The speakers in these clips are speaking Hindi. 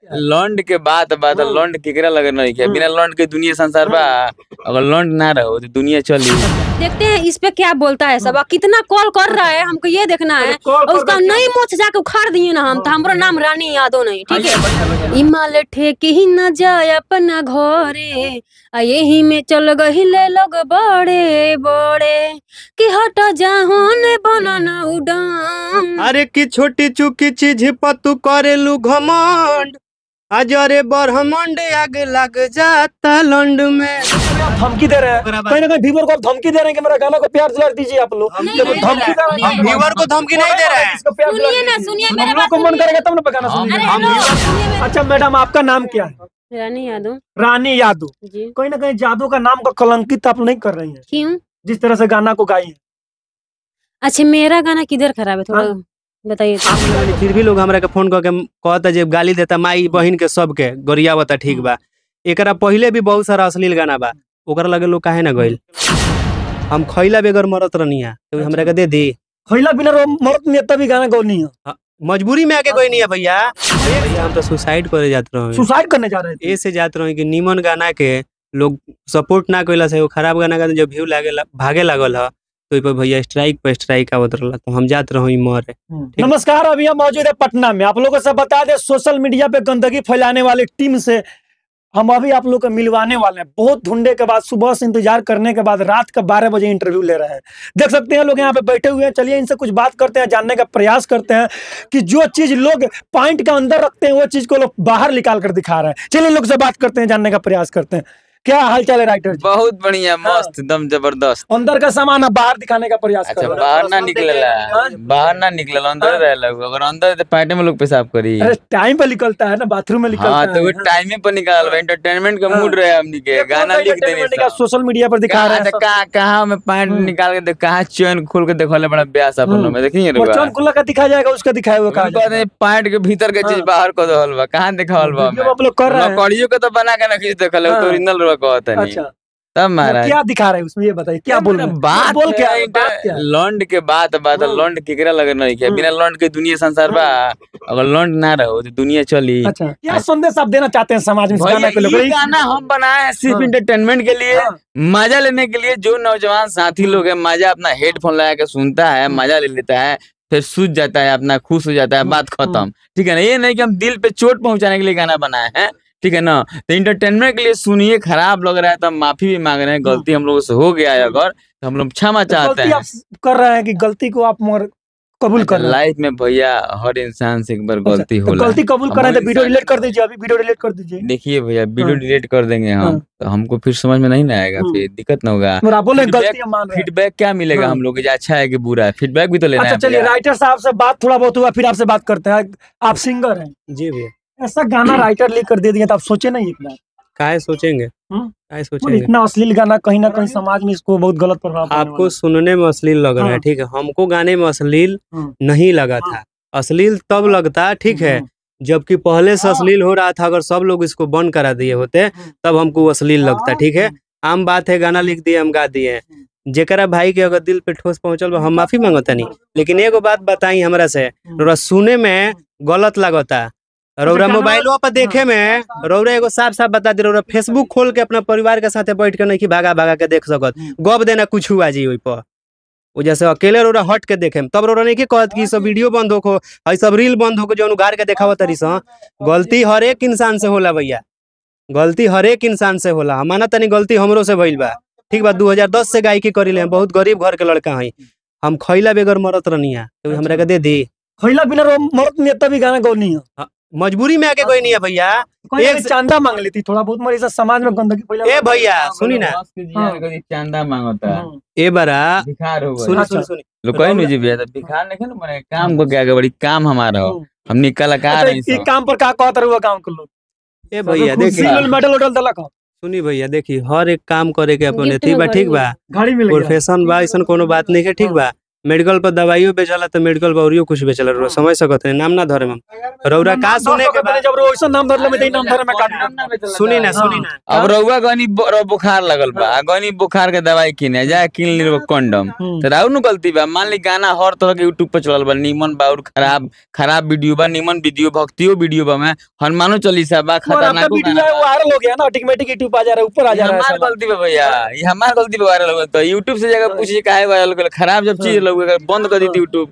लौंड के बात लौंड केकरा लगे नहीं है, बिना लौंड के दुनिया संसार बा। अगर लौंड ना रहो तो दुनिया चली। देखते हैं इस पे क्या बोलता है सब, कितना कॉल कर रहा है हमको ये देखना है। और उसका नई मोछ जाके उखाड़ दिए ना हम, तो हमारा नाम रानी यादव नहीं, ठीक है। इमाल ठेके ही न जाए अपना घरे, यही में चल गही ले लोग बड़े बड़े कि हट जाहोने बनना उड़ान। अरे की छोटी चुकी चीज पर तू करेलू घमंड, अजरे ब्रह्मांड आग लग जाता लंड में। धमकी दे रहे हैं कहीं ना कहीं, व्यूअर को धमकी दे रहे हैं कि मेरा गाना को प्यार दुलार दीजिए आप लोग। धमकी दे रहे हैं, व्यूअर को धमकी नहीं दे रहे हैं। सुनिए ना, सुनिए मेरे बात को मन करेगा तब ना गाना सुनिए। अच्छा मैडम, आपका नाम क्या है? रानी यादव। रानी यादव जी। कहीं ना कहीं यादव का नाम का कलंकित आप नहीं कर रही हैं? क्यों? जिस तरह से गाना को गाई है। अच्छा मेरा गाना किधर खराब है, थोड़ा बताइए। फिर भी लोग हमरा के फोन करके कहता जे गाली देता माई बहन के सबके गोरिया बता, ठीक बा। एकरा पहले भी बहुत सारा अश्लील गाना बा, ओकरा लगे लोग काहे ना गइल। हम खइला बेगर मरत रहनिया तो हमरा के दे दी। खइला बिना मरत नहीं तभी गाना गौनी है। मजबूरी में आके कोई नहीं है भैया। हम तो सुसाइड करे जाते रहे। सुसाइड करने जा रहे थे? ऐसे जाते रहे कि नीमन गाना के लोग सपोर्ट ना कइला से, वो खराब गाना का जब व्यू लागे भागे लागल है तो भैया स्ट्राइक पे स्ट्राइक आवत रहला, तो हम जात रहो मरे। नमस्कार, अभी हम मौजूद है पटना में। आप लोगों से बता दें, सोशल मीडिया पे गंदगी फैलाने वाली टीम से हम अभी आप लोग को मिलवाने वाले हैं। बहुत ढूंढने के बाद, सुबह से इंतजार करने के बाद रात का 12 बजे इंटरव्यू ले रहे हैं। देख सकते हैं लोग यहाँ पे बैठे हुए हैं। चलिए इनसे कुछ बात करते हैं, जानने का प्रयास करते हैं कि जो चीज लोग पॉइंट का अंदर रखते हैं वो चीज को लोग बाहर निकाल कर दिखा रहे हैं। चलिए लोग से बात करते हैं, जानने का प्रयास करते हैं। क्या हाल चाल है राइटर जी? बहुत बढ़िया, मस्त, एकदम जबरदस्त। अंदर का सामान आप बाहर दिखाने का प्रयास कर रहे हैं। बाहर ना निकलेला, बाहर ना निकलेला, अंदर रहेला। अगर अंदर तो पैंटे में लोग पेशाब करी। अरे टाइम पे निकलता है ना, बाथरूम में निकलता है। तो वो टाइम पे निकाल, एंटरटेनमेंट का मूड रहे हमनी के, गाना लिख देने का सोशल मीडिया पर दिखा रहे हैं। कहाँ में पैंट निकाल के देख, कहाँ चैन खोल के देखो बड़ा ब्यास अपन में देखिए। चैन खुला का दिखाया जाएगा, उसका दिखाया हुआ पैंट के भीतर के चीज बाहर को दहल बा, कहाँ दिखावल बा। आप लोग कर रहे हैं, कड़ियों को तो बना के ना खींच देखल, तो ओरिजिनल रुआ कहता नहीं। तब महाराज क्या दिखा रहे हैं उसमें, ये बताइए क्या बोल रहे हैं? बात बोल क्या लौंड के बात लौंड केकरा लगे नहीं है, बिना लौंड के दुनिया संसार बा। अगर लौंड ना रहो तो दुनिया चली। अच्छा, क्या संदेश आप देना चाहते हैं समाज में? गाना हम बनाए हैं सिर्फ इंटरटेनमेंट के लिए, मजा लेने के लिए। जो नौजवान साथी लोग है, मजा अपना हेडफोन लगा के सुनता है, मजा ले लेता है, फिर सूझ जाता है, अपना खुश हो जाता है, बात खत्म। ठीक है ना, ये नहीं कि हम दिल पे चोट पहुंचाने के लिए गाना बनाए हैं, ठीक है ना। तो इंटरटेनमेंट के लिए सुनिए। खराब लग रहा है तो हम माफी भी मांग रहे हैं, गलती हम लोगों से हो गया है अगर, तो हम लोग क्षमा चाहते हैं। आप कर रहे हैं कि गलती को आप कबूल कर लाइफ में भैया हर इंसान से एक बार गलती होला। गलती कबूल कर रहे हैं तो वीडियो डिलीट कर दीजिए, अभी वीडियो डिलीट कर दीजिए। देखिए भैया, वीडियो डिलीट कर देंगे हम, तो हमको फिर समझ में नहीं आएगा, फिर दिक्कत ना होगा। फीडबैक क्या मिलेगा हम लोग, अच्छा है कि बुरा है, फीडबैक भी तो लेना है। चलिए राइटर साहब से बात थोड़ा बहुत हुआ, फिर आपसे बात करते हैं। आप सिंगर हैं? जी भैया। ऐसा गाना राइटर लिख कर दे दिया तो आप सोचे नहीं एक बार? काहे सोचेंगे, काहे सोचेंगे? इतना अश्लील गाना कहीं ना कहीं समाज में इसको बहुत गलत प्रभाव। आपको सुनने में अश्लील लग रहा है, ठीक है, हमको गाने में अश्लील नहीं लगा था। अश्लील तब लगता, ठीक है, जबकि पहले से अश्लील हो रहा था। अगर सब लोग इसको बंद करा दिए होते तब हमको अश्लील लगता, ठीक है। आम बात है, गाना लिख दिए, हम गा दिए। जेकरा भाई के अगर दिल पे ठोस पहुंचल हम माफी मांगता नहीं, लेकिन एगो बात बताई हमरा से, सुने में गलत लगता। रौरा मोबाइलो पर देखे में, रौरा एगो साफ साफ बता दे, रौरा फेसबुक खोल के अपना परिवार के साथ बैठ के नहीं भागा भागा के देख सकत, गप देना कुछ हुआ जी ओइ पर। वो जैसे अकेले रौरा हट के देखे तब रौरा नहीं कहत कि सब वीडियो बंद हो, सब रील बंद हो, जो उगार के देखावत तरी सा। गलती हर एक इंसान से होला भैया, गलती हर एक इंसान से होला। हम माना तनी गलती हमरो से भइल बा, ठीक बा। 2010 से गायकी करी ले, बहुत गरीब घर के लड़का है हम। खइला बेगर मरत रहनिया तो हमरा के दे दी। खइला बिना मरत नहीं तभी गाना गौनी है। मजबूरी में आके कोई नहीं है भैया। एक चांदा मांग लेती थोड़ा बहुत, मरीज समाज में गंदगी फैला। ए भैया सुनी ना, चांदा मांगता है ए बरा भिखार हो सुनी सुनी सुनी लोग कोई नहीं जी भैया, तो भिखार नहीं ना बने, काम को क्या बड़ी काम हमारा हो, हमनी कलाकार हैं। इस काम पर का कहत रहुआ गांव के लोग? ए भैया देखिए, मेडल उडल दलक। सुनी भैया, देखी हर एक काम करे के अपन एथी बा, ठीक बा, घड़ी मिल प्रोफेशन बा, ऐसा कोनो बात नहीं है, ठीक बा। मेडिकल पर दवाइयों बेचला तो मेडिकल पर औरियो कुछ बेचला रउरा समझ सकत है नाम ना धरे हम रउरा का सुने के बाद जब रोशन नाम धरले में नाम धरे में काट सुनी ना अब रउआ गनी बुखार लगल बा गनी बुखार के दवाई किने जा किन ली कंडम तो राउ नु गलती बा मान ली गाना हर तरह के यूट्यूब पे चलल बा निमन बा और खराब वीडियो बा निमन वीडियो भक्तियो वीडियो बा में हनुमानो चालीसा बा खतरनाक वीडियो है वो वायरल हो गया ना ऑटोमेटिक यूट्यूब आ जा रहा है ऊपर आ जा रहा है हमार गलती बा भैया ये हमार गलती बा वायरल हो तो यूट्यूब से जगह पूछिए काहे वायरल कर खराब जब चीज लगेगा बंद कर दी यूट्यूब।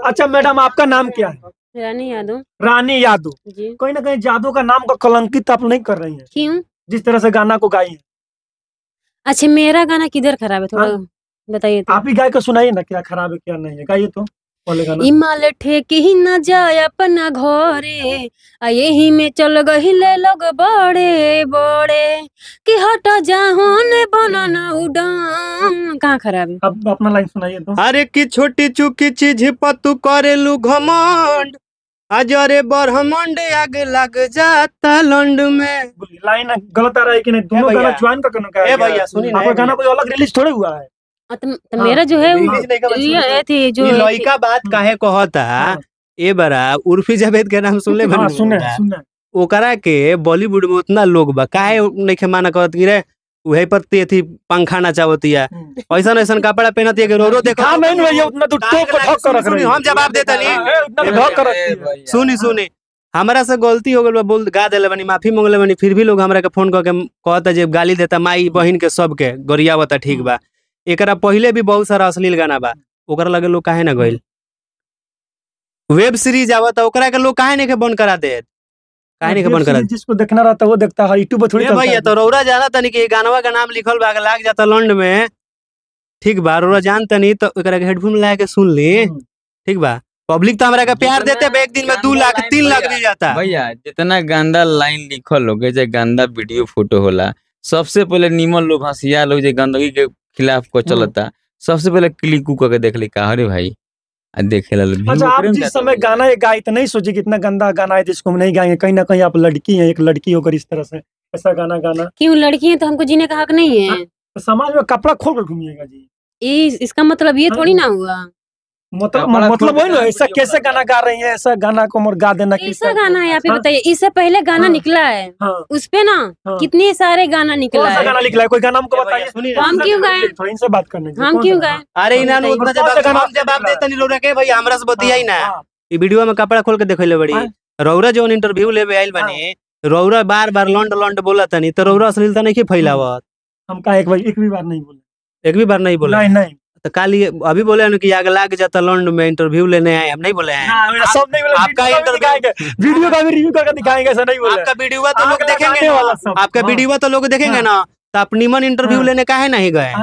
अच्छा मैडम आपका नाम क्या है रानी यादव रानी यादव जी। कहीं ना कहीं जादू का नाम का कलंकित आप नहीं कर रही हैं क्यों जिस तरह से गाना को गाई है अच्छा मेरा गाना किधर खराब है थोड़ा बताइए तो। आप ही गाय को सुनाइए ना क्या खराब है क्या नहीं है गाइए तो पहले गाना इमाल ठेके ही न जाए अपना घरे आ यही में चल गहिले लोग बड़े बड़े कि हट जाहोन बनन उड़ान कहाँ खराब है अब अपना लाइन सुनाइए तो अरे की छोटी चुकी चीज पर तू करेलू घमंड अजरे ब्रह्मांड आग लग जाता लंड में लाइन गलत आ रहा है कि नहीं दोनों भैया। गाना ज्वाइन करके ना ए भैया सुनी ना आपका गाना कोई अलग रिलीज थोड़े हुआ है तो मेरा जो है रिलीज नहीं कर ये थी जो ई लइका बात काहे कहता ए बरा उर्फी जावेद के नाम सुन ले हाँ सुने सुने ओकरा के बॉलीवुड में उतना लोग बा काहे नहीं माना कहत कि रे उहे पर थी पंखा नचावतिया ऐसा ऐसा कपड़ा पहनती है रो देखो हाँ नहीं भैया उतना तो टोक को ठोक कर रख रही है हम जवाब देता नहीं उतना तो ठोक कर रखती है सुनी हमारा से गलती हो गल बा बोल गा देले बनी माफी मांगले बनी फिर भी लोग हमरा के फोन करके कहता जे गाली देता माई बहिन के सबके गरियावता ठीक बा एकरा पहले भी बहुत सारा अश्लील गाना बा ओकरा लगे लोग काहे ना गइल वेब सीरीज आवता ओकरा के लोग काहे नहीं के बंद करा दे काहे नहीं के बंद करा दे जिसको देखना रहता है वो देखता है यूट्यूब पर थोड़ी ए चलता भैया है तो रौरा जाना तनी कि गानवा का नाम लिखल बा लाग जाता लंड में ठीक बा रौरा जानता नहीं तो एकरा के हेडफोन लगा के सुन ली ठीक बा पब्लिक तो हमरा के प्यार देते बा एक दिन में 2 लाख 3 लाख दे जाता भैया जितना गंदा लाइन लिखल होगे चाहे गंदा वीडियो फोटो होला सबसे पहले निमन लोग हंसिया लोग जे गंदगी के खिलाफ को चलता सबसे पहले क्लिक करके देख ली का अरे भाई देखे ला अच्छा आप जिस समय गाना ये गाए तो नहीं सोचे कि इतना गंदा गाना है जिसको हम नहीं गाएंगे कहीं ना कहीं आप लड़की हैं एक लड़की होकर इस तरह से ऐसा गाना गाना क्यों लड़की है तो हमको जीने का हक नहीं है तो समाज में कपड़ा खोल कर घूमिएगा जी इसका मतलब ये थोड़ी ना हुआ मतलब वही ना ऐसा कैसे गाना गा रही है ऐसा गाना को मोर गा देना कैसा गाना है आप ही बताइए इससे पहले गाना निकला है उस पे ना कितने सारे गाना निकला है गाना निकला है कोई गाना हमको बताइए हम क्यों गाए थोड़ी इनसे बात करने हम क्यों गाए अरे इना उतना जवाब देता नहीं रौरा के भैया हमरा से बतिया ही ना ई वीडियो में कपड़ा खोल के देखले बड़ी रौरा जोन इंटरव्यू लेवे आइल बनी रौरा बार लंड बोला तनी तो रौरा अश्लीलता नहीं के फैलावत हम का एक भी बार नहीं बोले एक भी बार नहीं बोला नहीं तो काली अभी बोले कि आग लाग जाता लंड में इंटरव्यू लेने आए हम नहीं बोले हैं सब नहीं बोले आपका इंटरव्यू वीडियो का भी रिव्यू करके दिखाएंगे ऐसा नहीं बोले आपका वीडियो तो लोग देखेंगे ना आपका वीडियो तो लोग देखेंगे ना तो आप निमन इंटरव्यू लेने काहे नहीं गए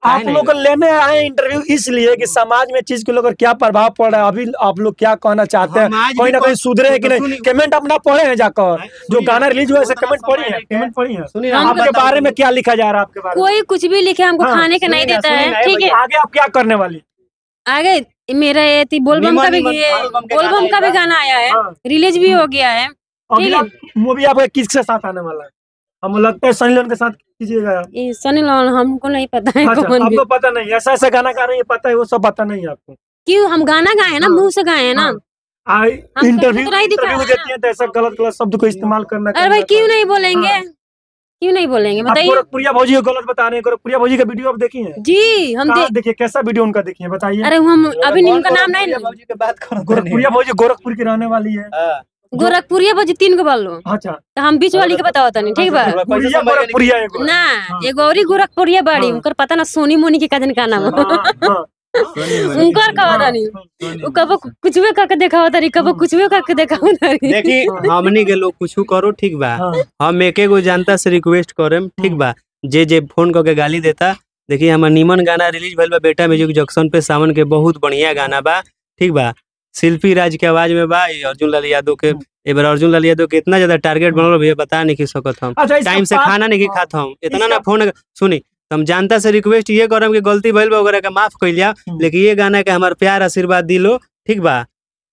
आप लोग लेने आए इंटरव्यू इसलिए कि समाज में चीज के लोग क्या प्रभाव पड़ रहा है अभी आप लोग क्या कहना चाहते हैं कोई ना कोई सुधरे है कि नहीं कमेंट अपना पढ़े हैं जाकर जो गाना रिलीज हुआ है कमेंट पढ़ी है आपके बारे में क्या लिखा जा रहा है आपके बारे में कोई कुछ भी लिखे हमको खाने के नहीं देता है ठीक है आगे आप क्या करने वाली आगे मेरा ये बोलबम का भी गाना आया है रिलीज भी हो गया है ठीक है मूवी आपका किसके साथ आने वाला है हम लगता है सनी लियोन के साथ कीजिएगा सनी लियोन हमको नहीं पता है आपको पता नहीं ऐसा ऐसा गाना गा रही है पता है वो सब पता नहीं है आपको क्यों हम गाना गाए ना मुंह से गाए हैं ना इंटरव्यू देती है तो ऐसा गलत शब्द को इस्तेमाल करना अरे भाई क्यों नहीं बोलेंगे क्यों नहीं बोलेंगे बताइए गोरखपुरिया भौजी को गलत बता रहे हैं गोरखपुरिया भौजी का वीडियो आप देखी है जी हम देखिए कैसा वीडियो उनका देखिए बताइए अरे हम अभी उनका नाम नहीं गोरखपुरिया भौजी गोरखपुर की रहने वाली है गोरखपुरिया भौजी 3 को बोल लो अच्छा तो हम बीच वाली के बताओ तनी ठीक बा ना एगो औरी गोरखपुरिया बाड़ी उनकर पता ना सोनी मोनी के कजन का नाम उनकर कहा तानी उ कबो कुछ भी करके देखाओ तारी कबो कुछ भी करके देखाओ तारी देखी हमनी के लोग कुछ करो ठीक बा हम एके गो जनता से रिक्वेस्ट करेम ठीक बा जे फोन करके गाली देता देखिए हमार नीमन गाना रिलीज भइल बा बेटा म्यूजिक जंक्शन पे सावन के बहुत बढ़िया गाना बा ठीक बा शिल्पी राज के आवाज में बा अर्जुन लाल यादव के एबार अर्जुन लाल यादव के इतना ज्यादा टारगेट बनल भैया बता नहीं की सकत हम टाइम से खाना नहीं खात हम इतना ना फोन सुनी हम जनता से रिक्वेस्ट ये करम कि गलती भइल बा ओकरा के माफ कइल जा लेकिन ये गाना के हमार प्यार आशीर्वाद दिलो ठीक बा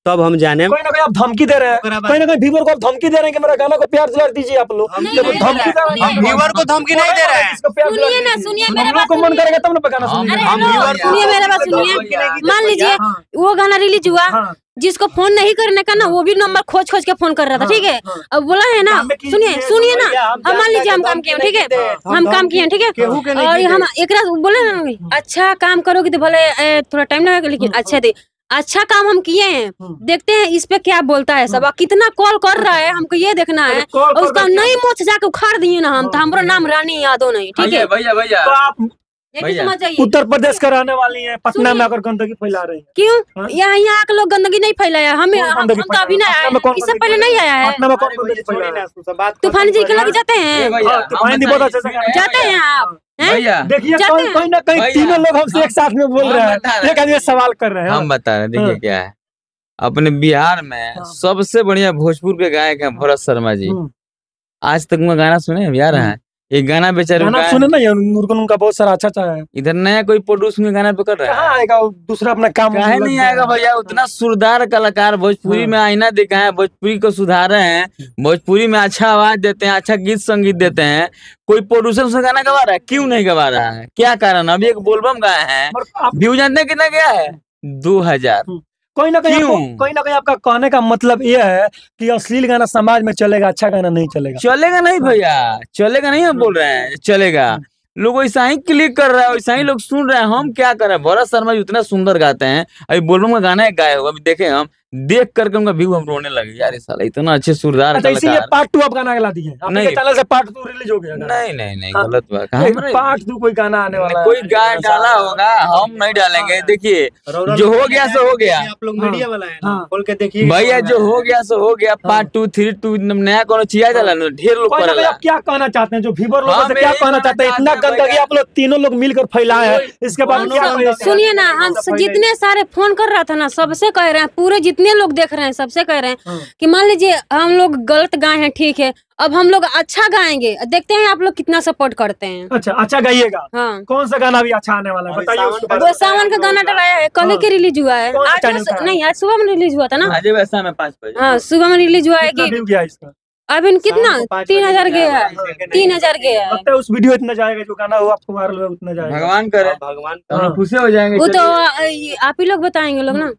तब हम जाने। कोई ना कोई आप धमकी दे रहे हैं, कोई ना कोई व्यूअर को आप धमकी दे रहे हैं कि मेरा गाना को प्यार दुलार दीजिए आप लोग। हम देखो धमकी दे रहे हैं, हम व्यूअर को धमकी नहीं दे रहे हैं। इसको प्यार दुलार सुनिए ना, दीजिए। सुनिए हम मेरे लोग बात को मन सुनिए। करेगा तब ना गाना सुनिए। अरे हम हेलो, व्यूअर को सुनिए मेरे बात धमकी सुनिए। नहीं देते मान लीजिए हाँ। वो गाना रिलीज हुआ, हाँ। जिसको फोन नहीं करने का ना वो भी नंबर खोज खोज के फोन कर रहा था, ठीक है। हाँ। अब बोला है ना, हमें की- सुनिए सुनिए ना, भैया, हम अब मान लीजिए हम जानते हैं काम किए, धमकी ठीक है, नहीं देते। हम काम किए, ठीक है, केहू के नहीं और देते। हम एक रात बोले ना अच्छा काम करोगे तो भले थोड़ा टाइम लगेगा, लेकिन अच्छा दे, अच्छा काम हम किए हैं। देखते हैं इस पे क्या बोलता है सब, कितना कॉल कर रहा है हमको ये देखना है। कॉल और कर उसका देते नहीं मुँह जाके उखाड़ दिए ना हम, तो हमारा नाम रानी यादव नहीं, ठीक है। भैया भैया तो आप ये भी भैया, समझ जाइए। उत्तर प्रदेश का रहने वाली हैं, पटना में सुनिए। आकर गंदगी फैला रही हैं। क्यों हाँ? यहाँ आके लोग गंदगी नहीं फैलाया, हम गंदगी तो अभी नहीं पटना आए में कौन हैं, इससे गंदगी पहले नहीं आया है। पटना में कौन अरे गंदगी भैया, फैला छोड़िए रहा है? ना, उससे बात तूफान जी के लग जाते हैं, भैया, तूफान जी बहुत अच्छे से गाना जाते हैं आप, हैं? भैया देखिए जाते कोई हैं। कोई ना कोई भैया, तीनों लोग हमसे एक साथ में बोल हम रहे बता रहे हैं, एक आदमी सवाल कर रहे हैं। हम बता रहे हैं, देखिए हाँ। क्या है। अपने बिहार में हाँ। सबसे बढ़िया भोजपुर के गायक हैं भरत शर्मा जी। हम्म। आज तक उनका गाना सुने हैं यार? है ये गाना बेचारे गाना गाए- सुने ना, ये नूरकुन उनका बहुत सारा अच्छा है। इधर नया कोई प्रोड्यूस उनके गाना पे कर रहा कहाँ है? आएगा वो दूसरा अपना काम काहे लग नहीं गया आएगा है। भैया? उतना सुरदार कलाकार भोजपुरी हाँ। में आईना दिखाए, भोजपुरी को सुधारे हैं, भोजपुरी में अच्छा आवाज देते हैं, अच्छा गीत संगीत देते हैं। कोई प्रोड्यूसर उसका गाना गवा रहा है? क्यों नहीं गवा रहा है? क्या कारण? अभी एक बोलबम गाए हैं, मगर आप व्यू जानते हैं कितना गया है? 2000। कोई ना कोई क्यों? कोई ना कोई आपका कहने का मतलब ये है कि अश्लील गाना समाज में चलेगा, अच्छा गाना नहीं चलेगा। चलेगा नहीं भैया, चलेगा नहीं, हम बोल रहे हैं चलेगा। लोग वैसा ही क्लिक कर रहा है, वैसा ही लोग सुन रहे हैं। हम क्या कर रहे हैं? भरत शर्मा जी उतना सुंदर गाते हैं, अभी बोलबम का गाना एक गाए हुआ, अभी देखे हम, देख करके उनका व्यू हम रोने लगे यार, ये साला इतना अच्छे सुरदार अच्छा, इसीलिए कलाकार। पार्ट 2 आप गाना ला दिए, आपके नहीं। चैनल से पार्ट 2 रिलीज हो गया गाना। नहीं नहीं नहीं, हाँ। गलत बात। कहाँ पर है? पार्ट 2 कोई गाना आने वाला है। कोई गाय डाला होगा, हम नहीं डालेंगे। देखिए जो हो गया सो हो गया आप लोग मीडिया वाला है ना, हाँ। खोल के देखिए भैया, जो हो गया सो हो गया। पार्ट 2 3 2 नया कोनो चिया जाला ना, ढेर लोग कोई ना कोई करेला। आप क्या कहना चाहते हैं, जो व्यूअर लोगों हाँ, से मैं क्या यही कहना चाहते हैं? कहना इतना चाहता हूं गंदगी भैया। आप लोग तीनों लोग मिलकर फैलाए हैं, इसके बाद क्या कहना चाहते हैं? सुनिए ना, हम जितने सारे फोन कर रहा था ना, सबसे कह रहे हैं, पूरे जितने लोग देख रहे हैं सबसे कह रहे हैं कि मान लीजिए हम लोग गलत गाए हैं, ठीक है, अब हम लोग अच्छा गाएंगे, देखते हैं आप लोग कितना सपोर्ट करते हैं। अच्छा गाइएगा। हाँ, कौन सा गाना भी अच्छा आने वाला है बताइए उसके बारे में। वो सावन का गाना डराया है, कल के रिलीज हुआ है। कौन सा आज channel का है? नहीं, आज सुबह में रिलीज हुआ था ना। आज वैसा में 5 बजे। हाँ, सुबह में रिलीज हुआ है कितना कि व्यू गया इसका? अभी कितना 3000 गया है, 3000 गया है। लगता है उस वीडियो इतना जाएगा, जो गाना हो आपको वायरल हुआ उतना जाएगा। भगवान करे, भगवान हम हाँ। लोग खुश हो जाएंगे। वो तो चलिए। आप ही लोग बताएंगे लोग ना।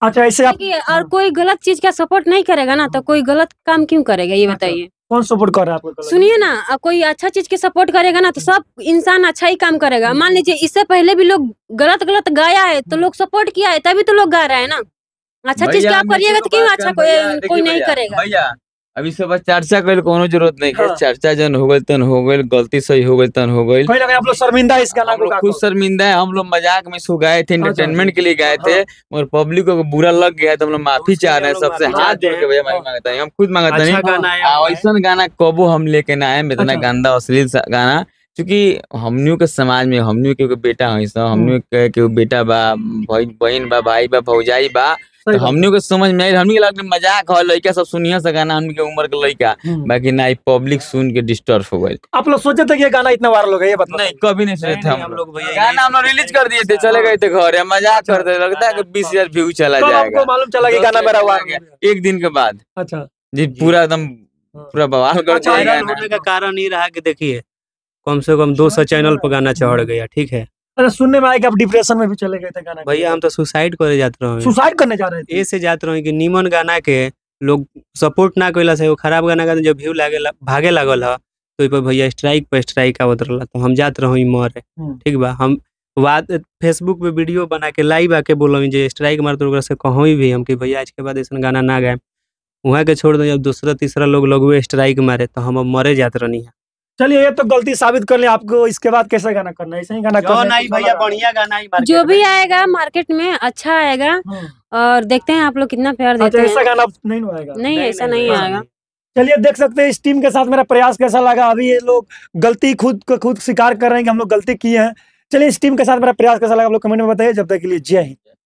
अच्छा, ऐसे आप देखिए, और कोई गलत चीज का सपोर्ट नहीं करेगा ना, तो कोई गलत काम क्यों करेगा, ये बताइए। कौन सपोर्ट कर रहा है आपको? सुनिए ना, कोई अच्छा चीज के सपोर्ट करेगा ना, तो सब इंसान अच्छा ही काम करेगा। मान लीजिए इससे पहले भी लोग गलत गलत गाया है, तो लोग सपोर्ट किया है, तभी तो लोग गा रहे हैं ना। अच्छा चीज भैया, का आप मैं करिएगा तो देखो क्यों बात अच्छा कर भैया, कोई देखिए नहीं भैया, करेगा। भैया अभी सब चर्चा कइल कोनो जरूरत नहीं है। हाँ। चर्चा जन हो गइल तन हो गइल, गलती सही हो गइल तन हो गइल। कोई ना कोई आप लोग शर्मिंदा इस गाना हम को लोग गा खुद कर। शर्मिंदा है, हम लोग मजाक में सो गए थे, एंटरटेनमेंट के लिए गए थे, मगर पब्लिक को बुरा लग गया तो हम लोग माफी चाह रहे हैं सबसे, माफी हाथ चाहते जोड़ के हैं। भैया माफी मांगता है। हम खुद मांगता अच्छा नहीं, गाना आया हुआ है। ऐसा गाना कबो हम लेके ना आए, इतना अच्छा। गंदा अश्लील गाना। क्योंकि हमनियों के समाज में हमनियों के बेटा है, हमनियों के बेटा बा, बहन बा, भाई बा, भौजाई बा, सही तो बात हमनियों के समझ में आई, हमनी के लगे मजाक हो, लड़का सब सुनिए से गाना, हमनी के उम्र के लड़का, है। बाकी ना पब्लिक सुन के डिस्टर्ब हो गए। आप लोग सोचे थे कि ये गाना इतना वायरल हो गया? ये बताओ। नहीं, कभी नहीं सोचे थे नहीं, हम हम लोग। लोग भैया गाना हम लोग रिलीज कर दिए थे, चले गए थे घर, या मजाक करते, लगता है कि 20,000 व्यू चला कब जाएगा। आपको मालूम चला कि गाना मेरा वायरल हो गया? एक दिन के बाद अच्छा, जी पूरा एकदम पूरा बवाल कर अच्छा, दिया वायरल गाना। होने का कारण ये रहा कि देखिए कम से कम 200 चैनल पर गाना चढ़ गया, ठीक है अच्छा, सुनने में आया कि आप डिप्रेशन में भी चले गए थे गाना के भैया। हम तो सुसाइड करे जाते रहे, सुसाइड करने जा रहे थे। ऐसे जाते रहे कि नीमन गाना के लोग सपोर्ट ना कैला से, वो खराब गाना का जब व्यू भागे लागल है, तो पर भैया स्ट्राइक पे स्ट्राइक आवत रहला, तो हम जात रही मरे, ठीक बा। हम बात फेसबुक पे वीडियो बना के लाइव आके बोल जे स्ट्राइक मार तो से कहों भी हम कि भैया आज के बाद ऐसा गाना ना गाए, वहाँ के छोड़ दो। जब दूसरा तीसरा लोग लगवे स्ट्राइक मारे तो हम अब मरे जात रहनी है। चलिए, ये तो गलती साबित कर लिया आपको। इसके बाद कैसे गाना करना है? ऐसे ही गाना करना है? नहीं भैया, बढ़िया गाना ही मार्केट जो भी में। आएगा मार्केट में अच्छा आएगा, हाँ। और देखते हैं आप लोग कितना प्यार अच्छा, देते ऐसा हैं। गाना नहीं ना आएगा? नहीं, ऐसा नहीं ऐसा आएगा। चलिए, देख सकते हैं इस टीम के साथ मेरा प्रयास कैसा लगा। अभी ये लोग गलती खुद स्वीकार कर रहे हैं कि हम लोग गलती किए हैं। चलिए, इस टीम के साथ मेरा प्रयास कैसा लगा आप लोग कमेंट में बताइए। जब तक के लिए जय हिंद।